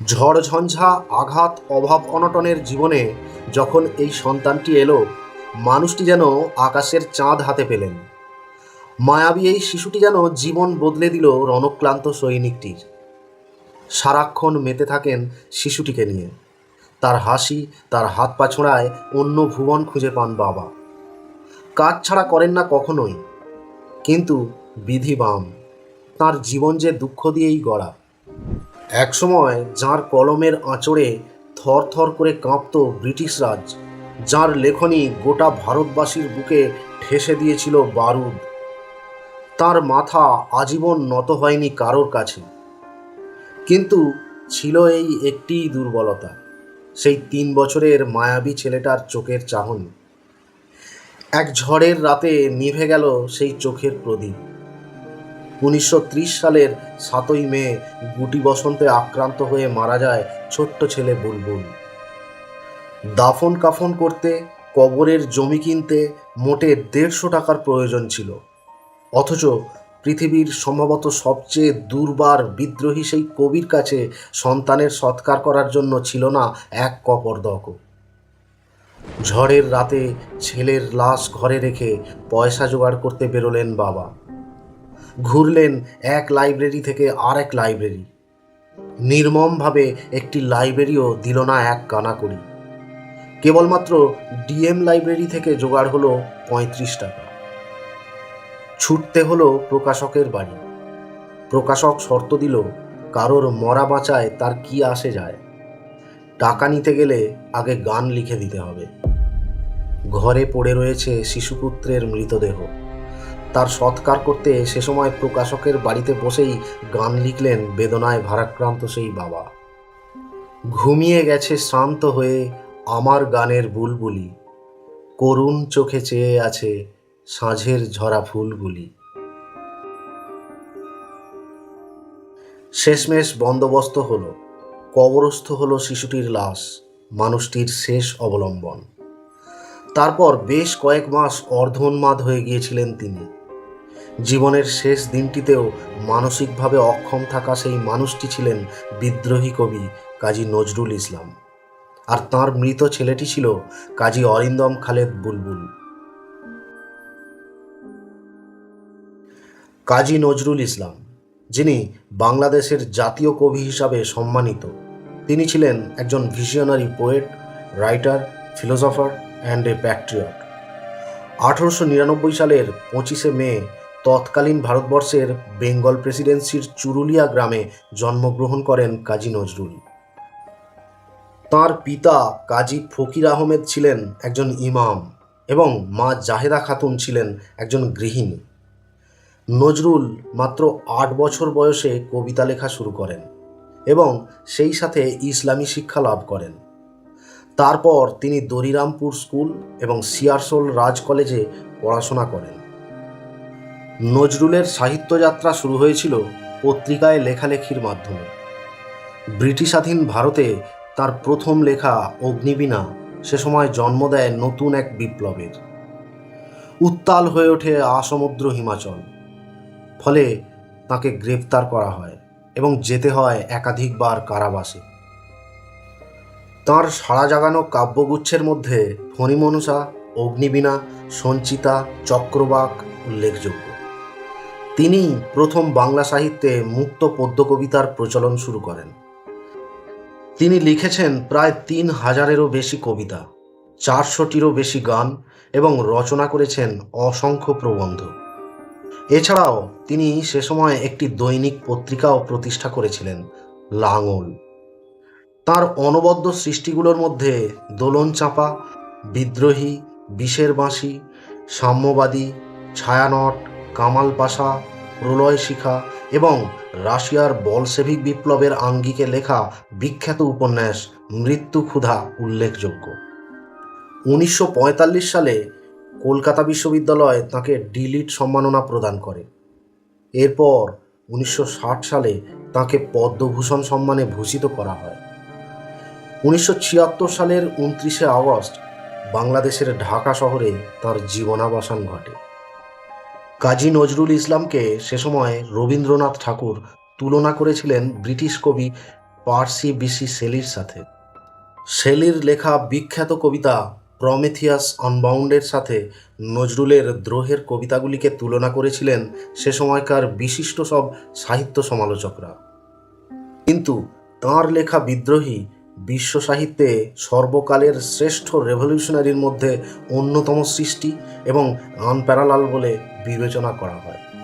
ঝড়-ঝঞ্ঝা, আঘাত, অভাব অনটনের জীবনে যখন এই সন্তানটি এলো, মানুষটি যেন আকাশের চাঁদ হাতে পেলেন। মায়াবী এই শিশুটি যেন জীবন বদলে দিল রণক্লান্ত সৈনিকটির। সারাক্ষণ মেতে থাকেন শিশুটিকে নিয়ে। তার হাসি, তার হাত পা ছোঁড়ায় অন্য ভুবন খুঁজে পান বাবা। কাজ ছাড়া করেন না কখনোই, কিন্তু বিধি বাম, তাঁর জীবন যে দুঃখ দিয়েই গড়া। একসময় যাঁর কলমের আঁচড়ে থর থর করে কাঁপত ব্রিটিশ রাজ, যাঁর লেখনী গোটা ভারতবাসীর বুকে ঠেসে দিয়েছিল বারুদ, তার মাথা আজীবন নত হয়নি কারোর কাছে। কিন্তু ছিল এই একটিই দুর্বলতা, সেই 3 বছরের মায়াবী ছেলেটার চোখের চাহনি। এক ঝড়ের রাতে নিভে গেল সেই চোখের প্রদীপ। 1930 সালের 7ই মে গুটি বসন্তে আক্রান্ত হয়ে মারা যায় ছোট্ট ছেলে বুলবুল। দাফন কাফন করতে, কবরের জমি কিনতে মোটে 150 টাকার প্রয়োজন ছিল, অথচ পৃথিবীর সম্ভবত সবচেয়ে দুর্বার বিদ্রোহী সেই কবির কাছে সন্তানের সৎকার করার জন্য ছিল না এক কপর্দকও। ঝড়ের রাতে ছেলের লাশ ঘরে রেখে পয়সা জোগাড় করতে বেরোলেন বাবা। ঘুরলেন এক লাইব্রেরি থেকে আর এক লাইব্রেরি। নির্মমভাবে একটি লাইব্রেরিও দিল না এক কানাকড়ি। কেবলমাত্র ডিএম লাইব্রেরি থেকে জোগাড় হলো 35 টাকা। ছুটতে হলো প্রকাশকের বাড়ি। প্রকাশক শর্ত দিল, কারোর মরা বাঁচায় তার কি আসে যায়, টাকা নিতে গেলে আগে গান লিখে দিতে হবে। ঘরে পড়ে রয়েছে শিশুপুত্রের মৃতদেহ। তার সৎকার করতে সে সময় প্রকাশকের বাড়িতে বসেই গান লিখলেন বেদনায় ভারাক্রান্ত সেই বাবা। ঘুমিয়ে গেছে শ্রান্ত হয়ে আমার গানের বুলবুলি, করুণ চোখে চেয়ে আছে সাঁঝের ঝরা ফুলগুলি। শেষমেশ বন্দোবস্ত হলো, কবরস্থ হলো শিশুটির লাশ, মানুষটির শেষ অবলম্বন। তারপর বেশ কয়েক মাস অর্ধোন্মাদ হয়ে গিয়েছিলেন তিনি। জীবনের শেষ দিনটিতেও মানসিকভাবে অক্ষম থাকা সেই মানুষটি ছিলেন বিদ্রোহী কবি কাজী নজরুল ইসলাম, আর তাঁর মৃত ছেলেটি ছিল কাজী অরিন্দম খালেদ বুলবুল। কাজী নজরুল ইসলাম, যিনি বাংলাদেশের জাতীয় কবি হিসাবে সম্মানিত, তিনি ছিলেন একজন visionary poet, writer, philosopher and a Patriot. 1899 সালের 25শে মে তৎকালীন ভারতবর্ষের বেঙ্গল প্রেসিডেন্সির চুরুলিয়া গ্রামে জন্মগ্রহণ করেন কাজী নজরুল। তাঁর পিতা কাজী ফকির আহমেদ ছিলেন একজন ইমাম এবং মা জাহেদা খাতুন ছিলেন একজন গৃহিণী। নজরুল মাত্র 8 বছর বয়সে কবিতা লেখা শুরু করেন এবং সেই সাথে ইসলামী শিক্ষা লাভ করেন। তারপর তিনি দরিরামপুর স্কুল এবং সিয়ারসোল রাজ কলেজে পড়াশোনা করেন। নজরুলের সাহিত্যযাত্রা শুরু হয়েছিল পত্রিকায় লেখালেখির মাধ্যমে। ব্রিটিশাধীন ভারতে তার প্রথম লেখা অগ্নিবীণা সে সময় জন্ম দেয় নতুন এক বিপ্লবের। উত্তাল হয়ে ওঠে আসমুদ্র হিমাচল। ফলে তাকে গ্রেপ্তার করা হয় এবং যেতে হয় একাধিকবার কারাবাসে। তাঁর সাড়া জাগানো কাব্যগুচ্ছের মধ্যে ফণিমনসা, অগ্নিবীণা, সঞ্চিতা, চক্রবাক উল্লেখযোগ্য। তিনি প্রথম বাংলা সাহিত্যে মুক্ত পদ্য কবিতার প্রচলন শুরু করেন। তিনি লিখেছেন প্রায় 3000-এরও বেশি কবিতা, 400-টিরও বেশি গান এবং রচনা করেছেন অসংখ্য প্রবন্ধ। এছাড়াও তিনি সে সময় একটি দৈনিক পত্রিকাও প্রতিষ্ঠা করেছিলেন, লাঙল। তাঁর অনবদ্য সৃষ্টিগুলোর মধ্যে দোলন চাঁপা, বিদ্রোহী, বিষের বাঁশি, সাম্যবাদী, ছায়ানট, কামাল পাশা, প্রলয় শিখা এবং রাশিয়ার বলশেভিক বিপ্লবের আঙ্গিকে লেখা বিখ্যাত উপন্যাস মৃত্যু ক্ষুধা উল্লেখযোগ্য। 1945 সালে কলকাতা বিশ্ববিদ্যালয় তাঁকে ডি.লিট সম্মাননা প্রদান করে। এরপর 1960 সালে তাঁকে পদ্মভূষণ সম্মানে ভূষিত করা হয়। 1976 সালের 29শে আগস্ট বাংলাদেশের ঢাকা শহরে তাঁর জীবনাবসান ঘটে। কাজী নজরুল ইসলামকে সে সময় রবীন্দ্রনাথ ঠাকুর তুলনা করেছিলেন ব্রিটিশ কবি পার্সি বিসি শেলির সাথে। শেলির লেখা বিখ্যাত কবিতা প্রমেথিয়াস আনবাউন্ডের সাথে নজরুলের দ্রোহের কবিতাগুলিকে তুলনা করেছিলেন সে সময়কার বিশিষ্ট সব সাহিত্য সমালোচকরা। কিন্তু তাঁর লেখা বিদ্রোহী বিশ্ব সাহিত্যে সর্বকালের শ্রেষ্ঠ রেভলিউশনারির মধ্যে অন্যতম সৃষ্টি এবং আনপ্যারালাল বলে বিবেচনা করা হয়।